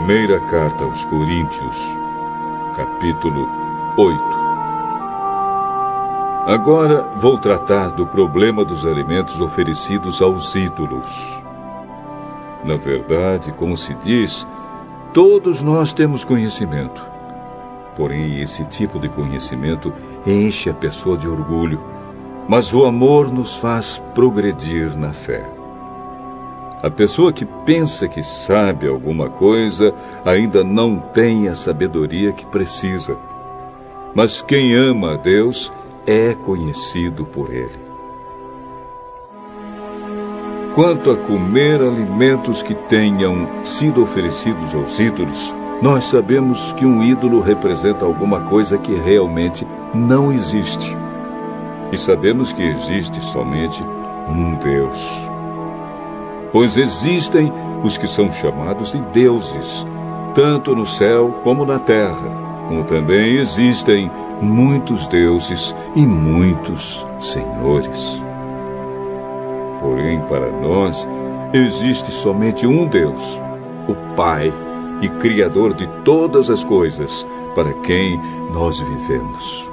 Primeira carta aos Coríntios, capítulo 8. Agora vou tratar do problema dos alimentos oferecidos aos ídolos. Na verdade, como se diz, todos nós temos conhecimento. Porém, esse tipo de conhecimento enche a pessoa de orgulho, mas o amor nos faz progredir na fé. A pessoa que pensa que sabe alguma coisa ainda não tem a sabedoria que precisa. Mas quem ama a Deus é conhecido por Ele. Quanto a comer alimentos que tenham sido oferecidos aos ídolos, nós sabemos que um ídolo representa alguma coisa que realmente não existe. E sabemos que existe somente um Deus. Pois existem os que são chamados de deuses, tanto no céu como na terra, como também existem muitos deuses e muitos senhores. Porém, para nós, existe somente um Deus, o Pai e Criador de todas as coisas, para quem nós vivemos.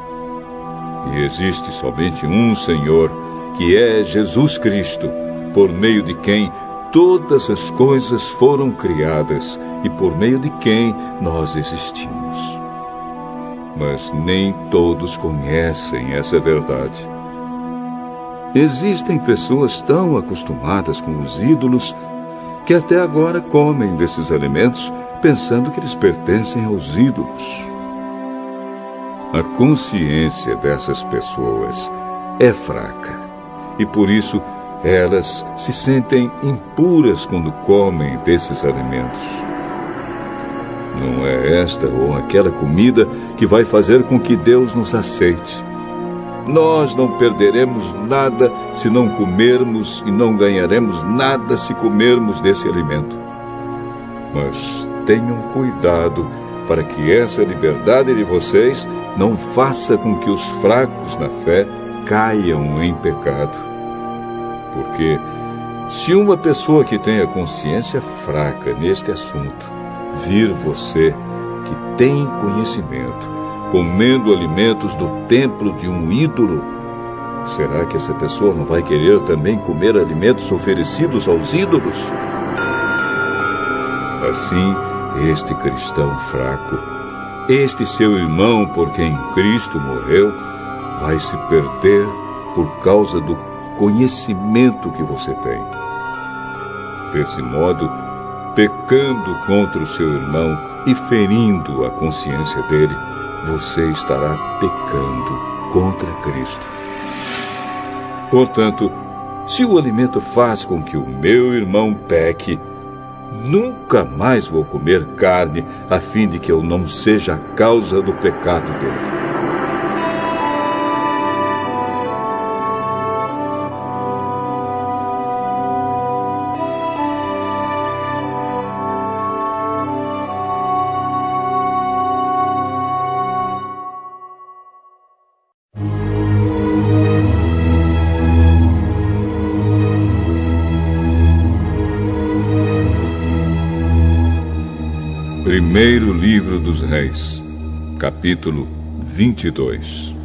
E existe somente um Senhor, que é Jesus Cristo, por meio de quem todas as coisas foram criadas e por meio de quem nós existimos. Mas nem todos conhecem essa verdade. Existem pessoas tão acostumadas com os ídolos que até agora comem desses alimentos pensando que eles pertencem aos ídolos. A consciência dessas pessoas é fraca e por isso elas se sentem impuras quando comem desses alimentos. Não é esta ou aquela comida que vai fazer com que Deus nos aceite. Nós não perderemos nada se não comermos e não ganharemos nada se comermos desse alimento. Mas tenham cuidado para que essa liberdade de vocês não faça com que os fracos na fé caiam em pecado. Porque se uma pessoa que tem a consciência fraca neste assunto vir você, que tem conhecimento, comendo alimentos do templo de um ídolo, será que essa pessoa não vai querer também comer alimentos oferecidos aos ídolos? Assim, este cristão fraco, este seu irmão por quem Cristo morreu, vai se perder por causa do conhecimento que você tem. Desse modo, pecando contra o seu irmão e ferindo a consciência dele, você estará pecando contra Cristo. Portanto, se o alimento faz com que o meu irmão peque, nunca mais vou comer carne a fim de que eu não seja a causa do pecado dele. Primeiro livro dos Reis, capítulo 22.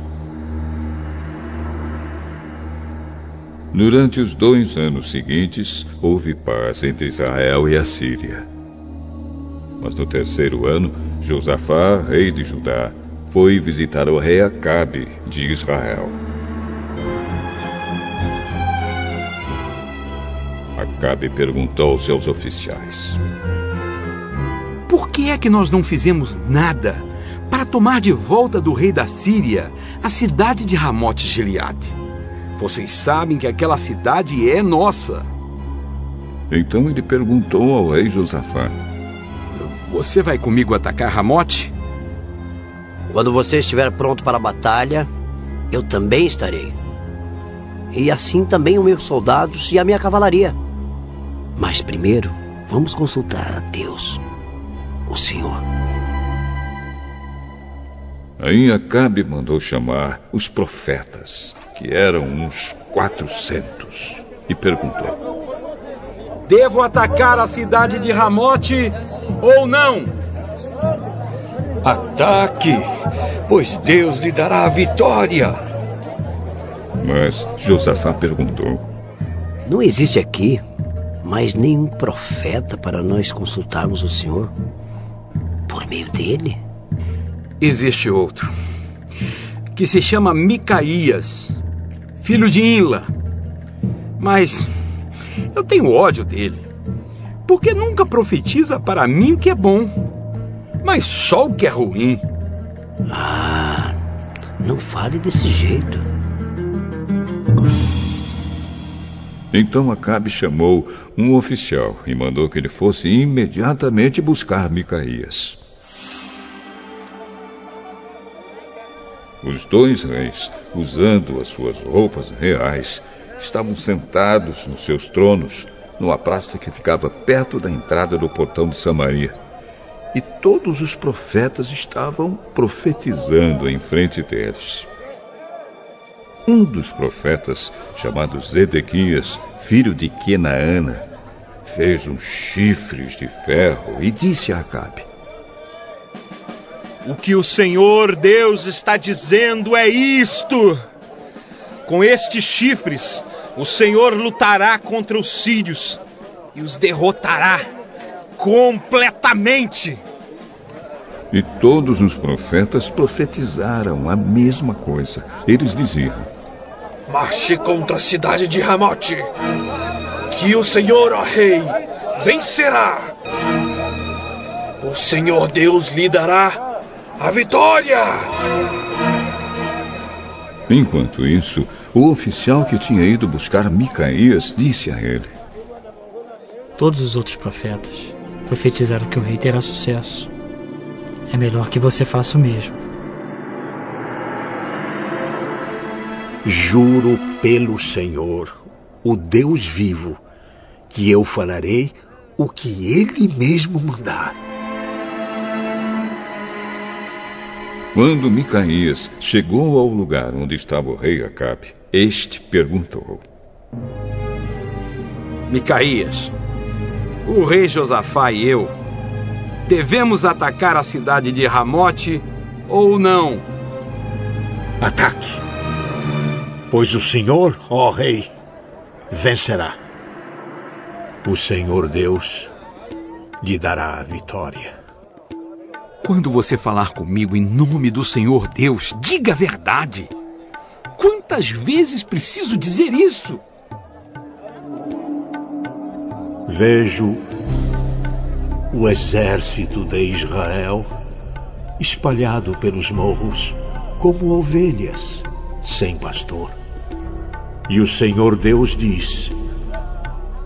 Durante os 2 anos seguintes, houve paz entre Israel e a Síria. Mas no 3º ano, Josafá, rei de Judá, foi visitar o rei Acabe de Israel. Acabe perguntou aos seus oficiais: por que é que nós não fizemos nada para tomar de volta do rei da Síria a cidade de Ramote-Gileade? Vocês sabem que aquela cidade é nossa. Então ele perguntou ao rei Josafá: você vai comigo atacar Ramote? Quando você estiver pronto para a batalha, eu também estarei. E assim também os meus soldados e a minha cavalaria. Mas primeiro, vamos consultar a Deus, o Senhor. Aí Acabe mandou chamar os profetas, que eram uns 400, e perguntou: devo atacar a cidade de Ramote ou não? Ataque, pois Deus lhe dará a vitória. Mas Josafá perguntou: Não existe aqui mais nenhum profeta para nós consultarmos o Senhor por meio dele? Existe outro, que se chama Micaías, filho de Imla. Mas eu tenho ódio dele, porque nunca profetiza para mim o que é bom, mas só o que é ruim. Ah, não fale desse jeito. Então Acabe chamou um oficial e mandou que ele fosse imediatamente buscar Micaías. Os dois reis, usando as suas roupas reais, estavam sentados nos seus tronos, numa praça que ficava perto da entrada do portão de Samaria. E todos os profetas estavam profetizando em frente deles. Um dos profetas, chamado Zedequias, filho de Quenaana, fez uns chifres de ferro e disse a Acabe: O que o Senhor Deus está dizendo é isto: com estes chifres, o Senhor lutará contra os sírios e os derrotará completamente. E todos os profetas profetizaram a mesma coisa. Eles diziam: Marche contra a cidade de Ramote, que o Senhor, ó rei, vencerá. O Senhor Deus lhe dará a vitória. Enquanto isso, o oficial que tinha ido buscar Micaías disse a ele: Todos os outros profetas profetizaram que o rei terá sucesso. É melhor que você faça o mesmo. Juro pelo Senhor, o Deus vivo, que eu falarei o que Ele mesmo mandar. Quando Micaías chegou ao lugar onde estava o rei Acabe, este perguntou: Micaías, o rei Josafá e eu devemos atacar a cidade de Ramote ou não? Ataque, pois o Senhor, ó rei, vencerá. O Senhor Deus lhe dará a vitória. Quando você falar comigo em nome do Senhor Deus, diga a verdade. Quantas vezes preciso dizer isso? Vejo o exército de Israel espalhado pelos morros como ovelhas sem pastor. E o Senhor Deus diz: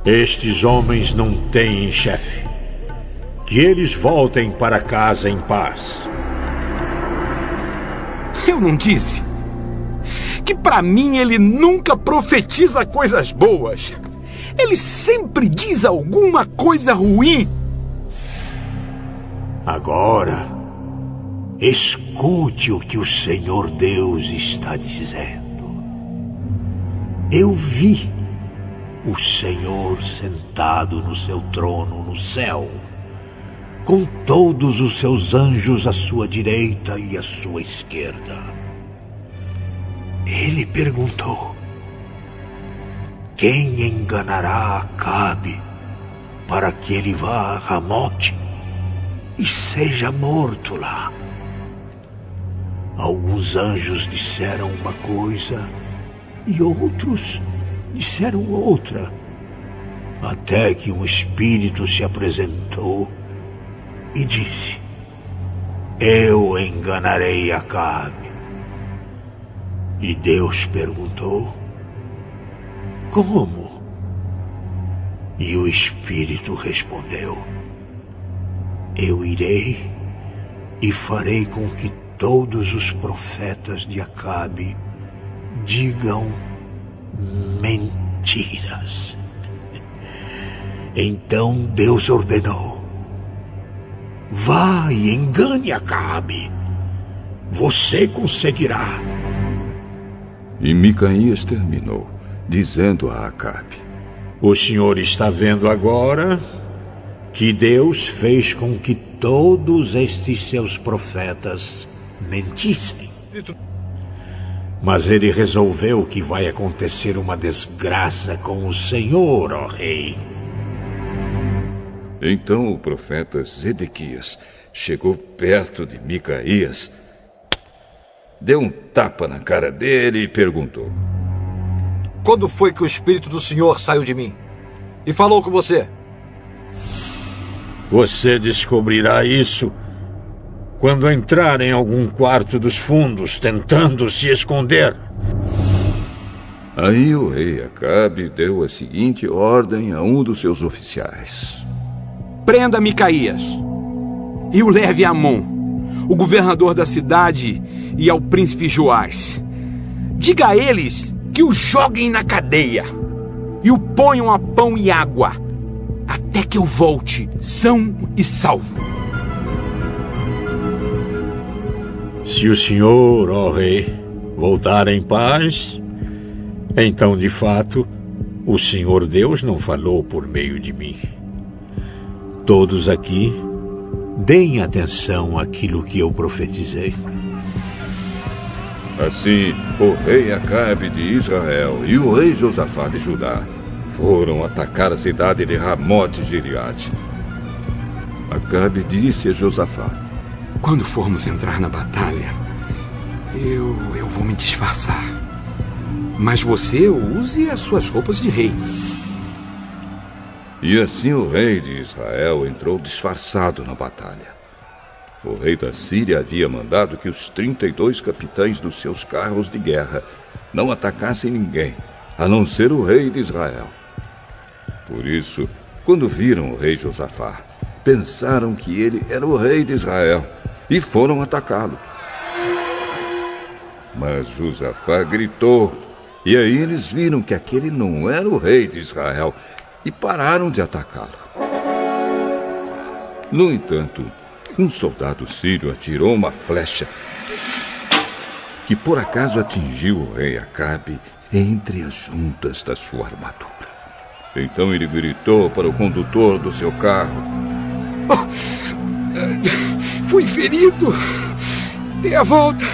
estes homens não têm chefe. Que eles voltem para casa em paz. Eu não disse que para mim ele nunca profetiza coisas boas. Ele sempre diz alguma coisa ruim. Agora, escute o que o Senhor Deus está dizendo. Eu vi o Senhor sentado no seu trono no céu, com todos os seus anjos à sua direita e à sua esquerda. Ele perguntou: quem enganará Acabe para que ele vá a Ramote e seja morto lá? Alguns anjos disseram uma coisa e outros disseram outra, até que um espírito se apresentou e disse: eu enganarei Acabe. E Deus perguntou: como? E o espírito respondeu: eu irei e farei com que todos os profetas de Acabe digam mentiras. Então Deus ordenou: vá e engane Acabe. Você conseguirá. E Micaías terminou, dizendo a Acabe: o senhor está vendo agora que Deus fez com que todos estes seus profetas mentissem. Mas ele resolveu que vai acontecer uma desgraça com o Senhor, ó rei. Então o profeta Zedequias chegou perto de Micaías, deu um tapa na cara dele e perguntou: Quando foi que o Espírito do Senhor saiu de mim e falou com você? Você descobrirá isso quando entrar em algum quarto dos fundos tentando se esconder. Aí o rei Acabe deu a seguinte ordem a um dos seus oficiais: Prenda Micaías e o leve a Amon, o governador da cidade, e ao príncipe Joás. Diga a eles que o joguem na cadeia e o ponham a pão e água, até que eu volte são e salvo. Se o senhor, ó rei, voltar em paz, então, de fato, o Senhor Deus não falou por meio de mim. Todos aqui, deem atenção àquilo que eu profetizei. Assim, o rei Acabe de Israel e o rei Josafá de Judá foram atacar a cidade de Ramote-Gileade. Acabe disse a Josafá: Quando formos entrar na batalha, eu vou me disfarçar. Mas você use as suas roupas de rei. E assim o rei de Israel entrou disfarçado na batalha. O rei da Síria havia mandado que os 32 capitães dos seus carros de guerra não atacassem ninguém, a não ser o rei de Israel. Por isso, quando viram o rei Josafá, pensaram que ele era o rei de Israel e foram atacá-lo. Mas Josafá gritou, e aí eles viram que aquele não era o rei de Israel e pararam de atacá-lo. No entanto, um soldado sírio atirou uma flecha que por acaso atingiu o rei Acabe entre as juntas da sua armadura. Então ele gritou para o condutor do seu carro: Fui ferido. Dê a volta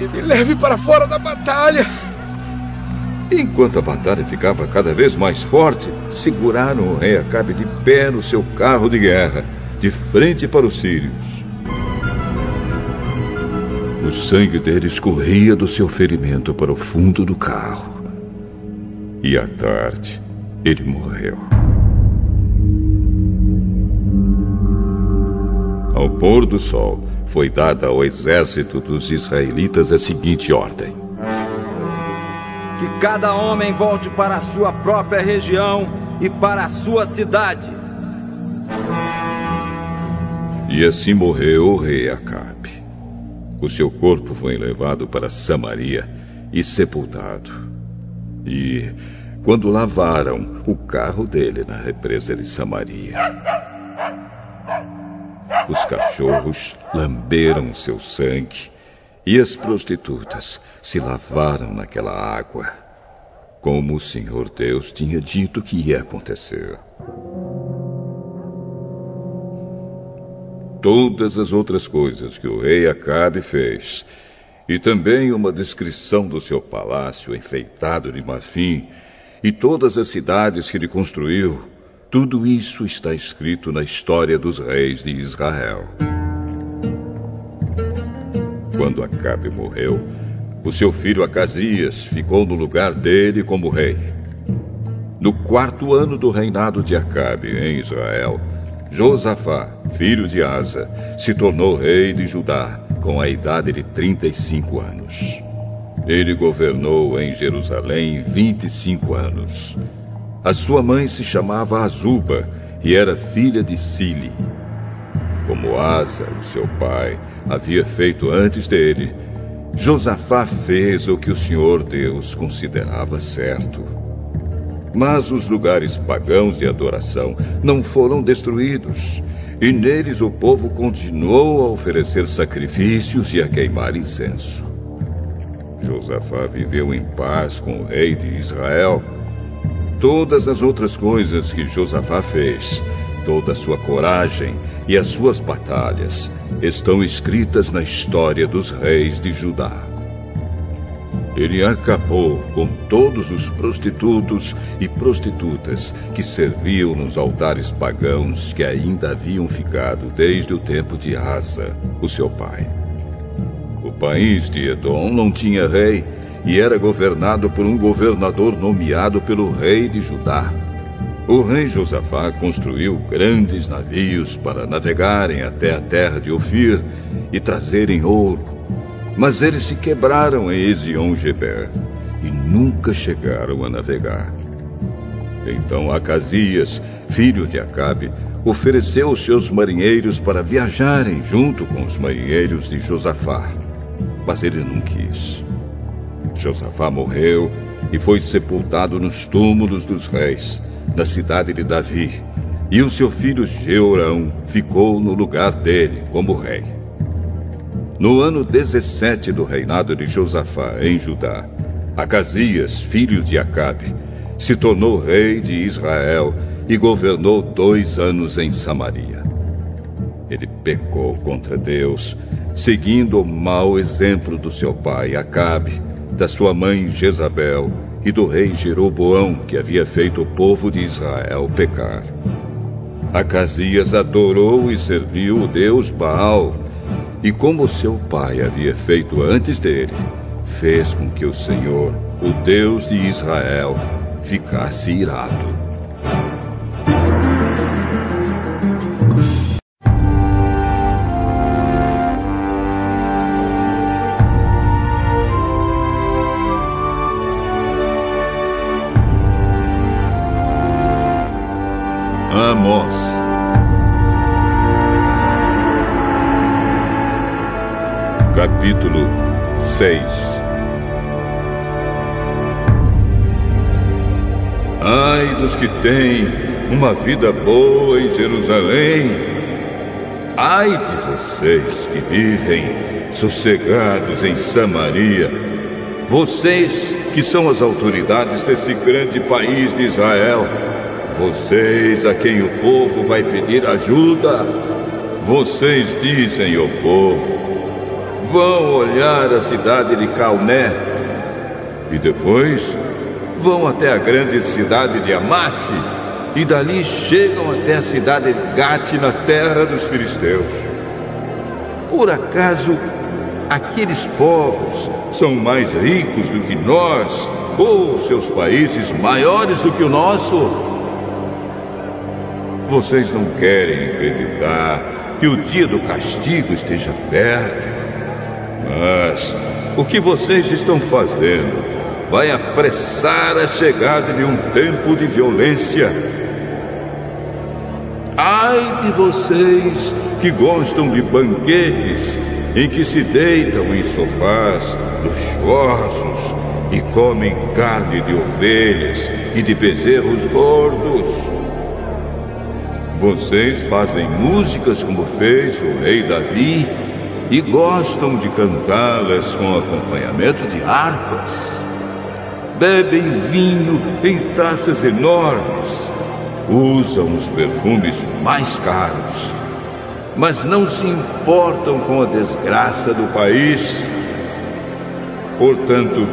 e me leve para fora da batalha. Enquanto a batalha ficava cada vez mais forte, seguraram o rei Acabe de pé no seu carro de guerra, de frente para os sírios. O sangue dele escorria do seu ferimento para o fundo do carro. E à tarde, ele morreu. Ao pôr do sol, foi dada ao exército dos israelitas a seguinte ordem: que cada homem volte para a sua própria região e para a sua cidade. E assim morreu o rei Acabe. O seu corpo foi levado para Samaria e sepultado. E, quando lavaram o carro dele na represa de Samaria, os cachorros lamberam seu sangue e as prostitutas se lavaram naquela água, como o Senhor Deus tinha dito que ia acontecer. Todas as outras coisas que o rei Acabe fez, e também uma descrição do seu palácio enfeitado de marfim, e todas as cidades que ele construiu, tudo isso está escrito na história dos reis de Israel. Quando Acabe morreu, o seu filho Acasias ficou no lugar dele como rei. No 4º ano do reinado de Acabe em Israel, Josafá, filho de Asa, se tornou rei de Judá com a idade de 35 anos. Ele governou em Jerusalém 25 anos. A sua mãe se chamava Azuba e era filha de Sili. Como Asa, o seu pai, havia feito antes dele, Josafá fez o que o Senhor Deus considerava certo. Mas os lugares pagãos de adoração não foram destruídos, e neles o povo continuou a oferecer sacrifícios e a queimar incenso. Josafá viveu em paz com o rei de Israel. Todas as outras coisas que Josafá fez, Toda a sua coragem e as suas batalhas estão escritas na história dos reis de Judá. Ele acabou com todos os prostitutos e prostitutas que serviam nos altares pagãos que ainda haviam ficado desde o tempo de Asa, o seu pai. O país de Edom não tinha rei e era governado por um governador nomeado pelo rei de Judá. O rei Josafá construiu grandes navios para navegarem até a terra de Ofir e trazerem ouro. Mas eles se quebraram em Ezion-Geber e nunca chegaram a navegar. Então Acasias, filho de Acabe, ofereceu os seus marinheiros para viajarem junto com os marinheiros de Josafá. Mas ele não quis. Josafá morreu e foi sepultado nos túmulos dos reis, na cidade de Davi, e o seu filho Jeorão ficou no lugar dele como rei. No ano 17 do reinado de Josafá em Judá, Acasias, filho de Acabe, se tornou rei de Israel e governou 2 anos em Samaria. Ele pecou contra Deus, seguindo o mau exemplo do seu pai Acabe, da sua mãe Jezabel e do rei Jeroboão, que havia feito o povo de Israel pecar. Acasias adorou e serviu o deus Baal, e como seu pai havia feito antes dele, fez com que o Senhor, o Deus de Israel, ficasse irado. Amós. Capítulo 6. Ai dos que têm uma vida boa em Jerusalém! Ai de vocês que vivem sossegados em Samaria! Vocês que são as autoridades desse grande país de Israel! Vocês a quem o povo vai pedir ajuda! Vocês dizem ao povo: vão olhar a cidade de Calné e depois vão até a grande cidade de Amate e dali chegam até a cidade de Gate na terra dos filisteus. Por acaso aqueles povos são mais ricos do que nós ou seus países maiores do que o nosso? Vocês não querem acreditar que o dia do castigo esteja perto. Mas o que vocês estão fazendo vai apressar a chegada de um tempo de violência. Ai de vocês que gostam de banquetes em que se deitam em sofás luxuosos e comem carne de ovelhas e de bezerros gordos. Vocês fazem músicas como fez o rei Davi e gostam de cantá-las com acompanhamento de harpas. Bebem vinho em taças enormes, usam os perfumes mais caros, mas não se importam com a desgraça do país. Portanto,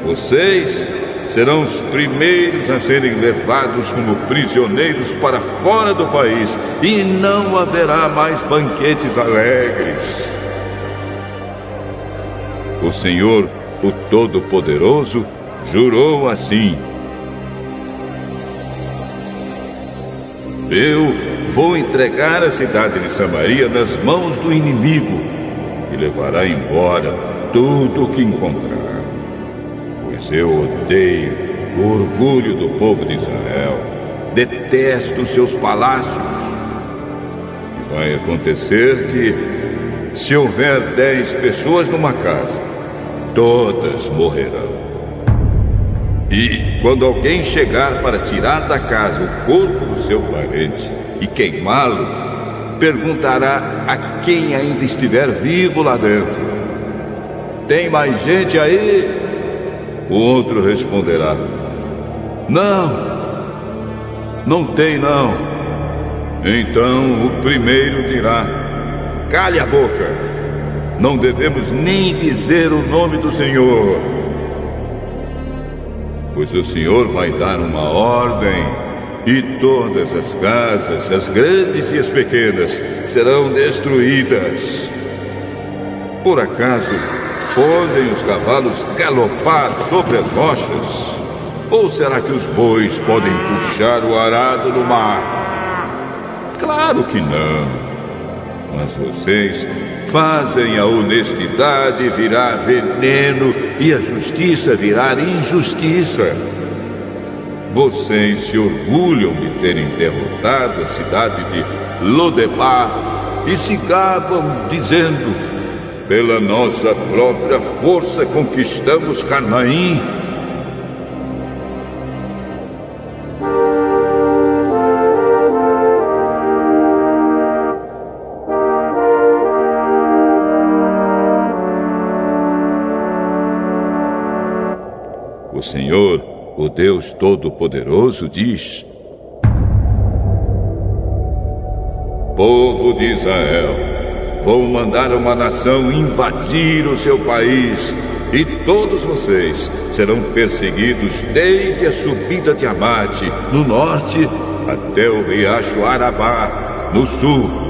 vocês serão os primeiros a serem levados como prisioneiros para fora do país, e não haverá mais banquetes alegres. O Senhor, o Todo-Poderoso, jurou assim: eu vou entregar a cidade de Samaria nas mãos do inimigo e levará embora tudo o que encontrar. Pois eu odeio o orgulho do povo de Israel, detesto seus palácios. E vai acontecer que, se houver 10 pessoas numa casa, todas morrerão. E quando alguém chegar para tirar da casa o corpo do seu parente e queimá-lo, perguntará a quem ainda estiver vivo lá dentro: tem mais gente aí? O outro responderá: não, não tem não. Então o primeiro dirá: cale a boca, não devemos nem dizer o nome do Senhor. Pois o Senhor vai dar uma ordem, e todas as casas, as grandes e as pequenas, serão destruídas. Por acaso podem os cavalos galopar sobre as rochas? Ou será que os bois podem puxar o arado no mar? Claro que não. Mas vocês fazem a honestidade virar veneno e a justiça virar injustiça. Vocês se orgulham de terem derrotado a cidade de Lodebar e se gabam dizendo: pela nossa própria força conquistamos Canaim. O Senhor, o Deus Todo-Poderoso, diz: povo de Israel, vou mandar uma nação invadir o seu país, e todos vocês serão perseguidos desde a subida de Amate, no norte, até o riacho Arabá, no sul.